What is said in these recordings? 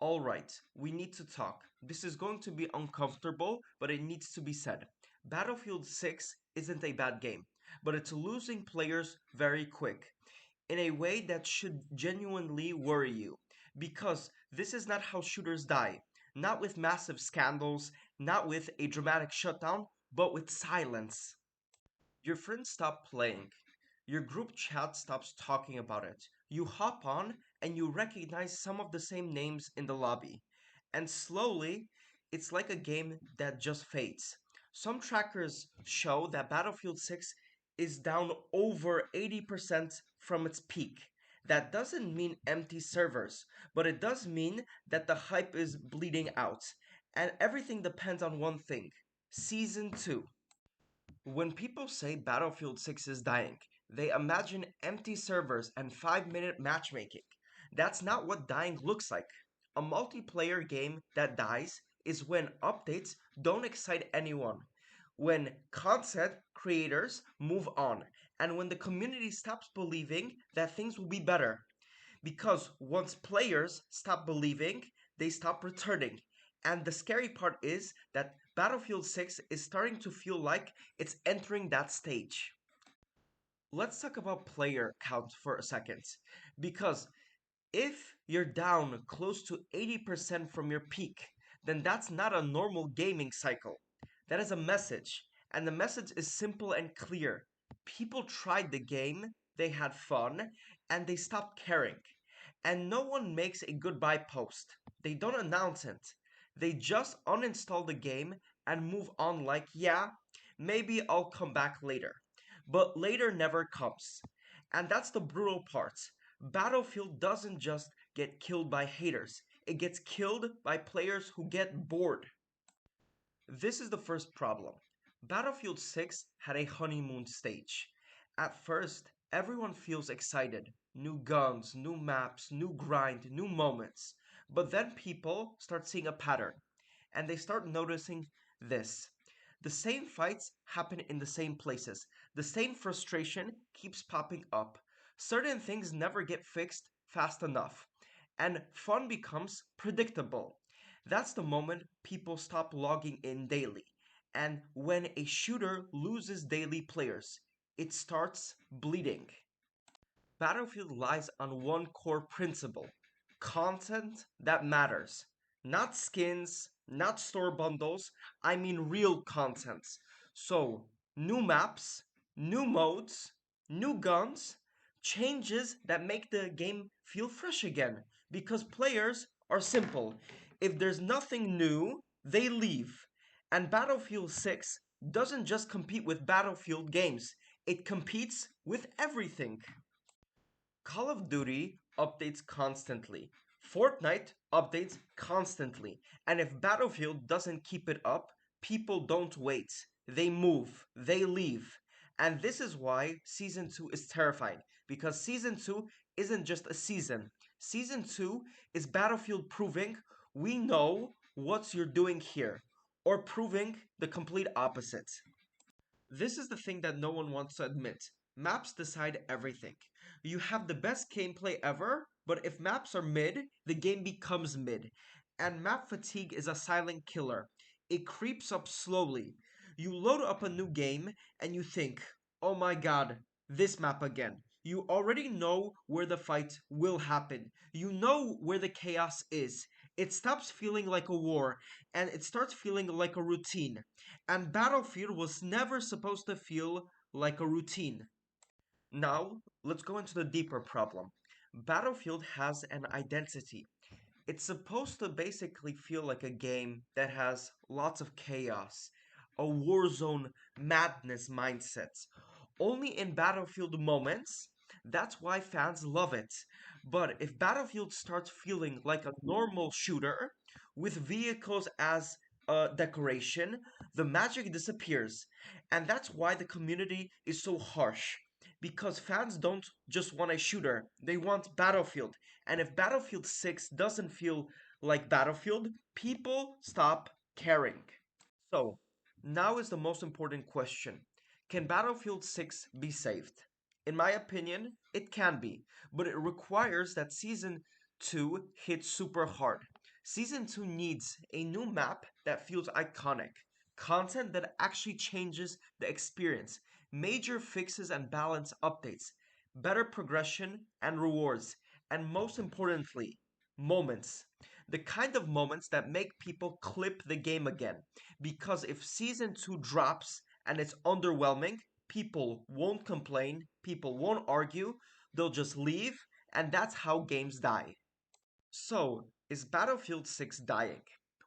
Alright, we need to talk. This is going to be uncomfortable, but it needs to be said. Battlefield 6 isn't a bad game, but it's losing players very quick, in a way that should genuinely worry you. Because this is not how shooters die. Not with massive scandals, not with a dramatic shutdown, but with silence. Your friends stop playing. Your group chat stops talking about it. You hop on and you recognize some of the same names in the lobby. And slowly, it's like a game that just fades. Some trackers show that Battlefield 6 is down over 80% from its peak. That doesn't mean empty servers, but it does mean that the hype is bleeding out. And everything depends on one thing: Season 2. When people say Battlefield 6 is dying, they imagine empty servers and 5-minute matchmaking. That's not what dying looks like. A multiplayer game that dies is when updates don't excite anyone, when content creators move on, and when the community stops believing that things will be better. Because once players stop believing, they stop returning. And the scary part is that Battlefield 6 is starting to feel like it's entering that stage. Let's talk about player count for a second. Because if you're down close to 80% from your peak, then that's not a normal gaming cycle. That is a message. And the message is simple and clear. People tried the game, they had fun, and they stopped caring. And no one makes a goodbye post. They don't announce it. They just uninstall the game and move on like, yeah, maybe I'll come back later. But later never comes. And that's the brutal part. Battlefield doesn't just get killed by haters, it gets killed by players who get bored. This is the first problem. Battlefield 6 had a honeymoon stage. At first, everyone feels excited. New guns, new maps, new grind, new moments. But then people start seeing a pattern, and they start noticing this. The same fights happen in the same places. The same frustration keeps popping up. Certain things never get fixed fast enough. And fun becomes predictable. That's the moment people stop logging in daily. And when a shooter loses daily players, it starts bleeding. Battlefield lies on one core principle: content that matters. Not skins, not store bundles, I mean real content. So, new maps, new modes, new guns, changes that make the game feel fresh again. Because players are simple. If there's nothing new, they leave. And Battlefield 6 doesn't just compete with Battlefield games, it competes with everything. Call of Duty updates constantly. Fortnite updates constantly. And if Battlefield doesn't keep it up, people don't wait. They move, they leave. And this is why Season 2 is terrifying. Because Season 2 isn't just a season. Season 2 is Battlefield proving we know what you're doing here, or proving the complete opposite. This is the thing that no one wants to admit. Maps decide everything. You have the best gameplay ever, but if maps are mid, the game becomes mid. And map fatigue is a silent killer. It creeps up slowly. You load up a new game and you think, oh my god, this map again. You already know where the fight will happen. You know where the chaos is. It stops feeling like a war and it starts feeling like a routine. And Battlefield was never supposed to feel like a routine. Now, let's go into the deeper problem. Battlefield has an identity. It's supposed to basically feel like a game that has lots of chaos, a warzone madness mindset. Only in Battlefield moments, that's why fans love it. But if Battlefield starts feeling like a normal shooter, with vehicles as a decoration, the magic disappears. And that's why the community is so harsh. Because fans don't just want a shooter, they want Battlefield. And if Battlefield 6 doesn't feel like Battlefield, people stop caring. So, now is the most important question. Can Battlefield 6 be saved? In my opinion, it can be, but it requires that Season 2 hits super hard. Season 2 needs a new map that feels iconic, content that actually changes the experience, major fixes and balance updates, better progression and rewards, and most importantly, moments. The kind of moments that make people clip the game again. Because if Season 2 drops and it's underwhelming, people won't complain, people won't argue, they'll just leave, and that's how games die. So, is Battlefield 6 dying?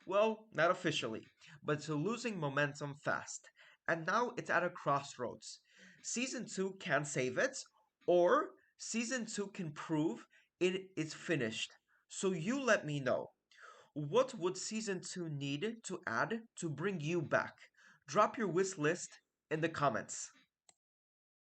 Well, not officially, but it's losing momentum fast. And now it's at a crossroads. Season 2 can save it, or Season 2 can prove it is finished. So you let me know. What would Season 2 need to add to bring you back? Drop your wish list in the comments.